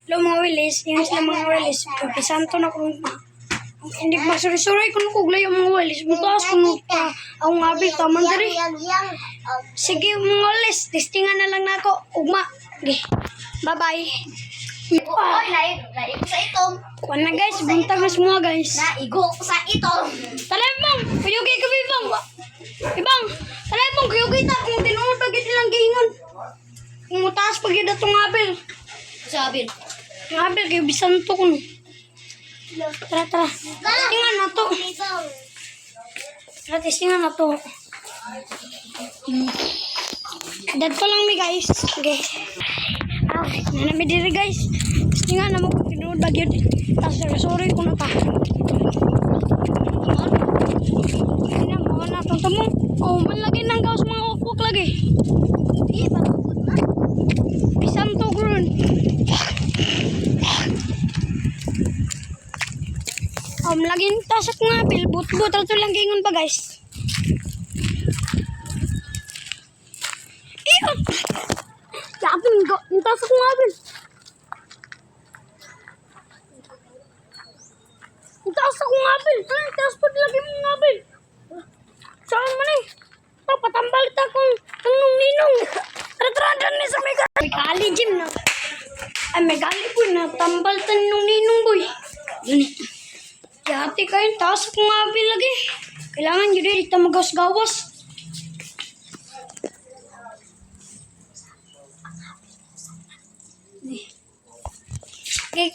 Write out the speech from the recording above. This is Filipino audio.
Lo mga wilis, yung sila mga wilis, pagkisanto na kung hindi masuri-suri kung kuglay yung mga wilis, mutaas kung akong abil, tamang dari. Sige mga wilis, testingan na lang na ako, ugma. Okay, bye-bye. Oy, naigo sa itong. Kuwan na guys, buntag na semua guys. Naigo sa itong. Talay bang, kuyugay ka bang. Ibang, talay bang, kuyugay ta, kung tinuod pag ilang gingon. Kung mutaas pag yun itong abil. Sabi. Ang abil, kayo bisan to kuno. Tara. Testingan na to. Tara, testingan na to. Dito lang mi guys. Okay. Nanami diri guys. Testingan na mo kung tinuod ba yun. Tapos sorry ko na ta. Hindi na mo na ito mo. Oh, malagay ng gawas mga ukwak lagi. Di ba na? Bisan to gron. Laging tasak nga bil. But rato lang gingon pa guys. Iyo. Yakin ko. Tasak nga bil. Tasak nga bil. Tasak pa lagi mo nga bil. Saan man eh. Patambal ta kung nung ninong. Tara ni sa mega. May kali gym na. Ay may kali po na. Tambal ta nung ninong boy. Yun eh. Yati kayo, taas akong abil lagi. Kailangan yun rin, magawas-gawas. Okay.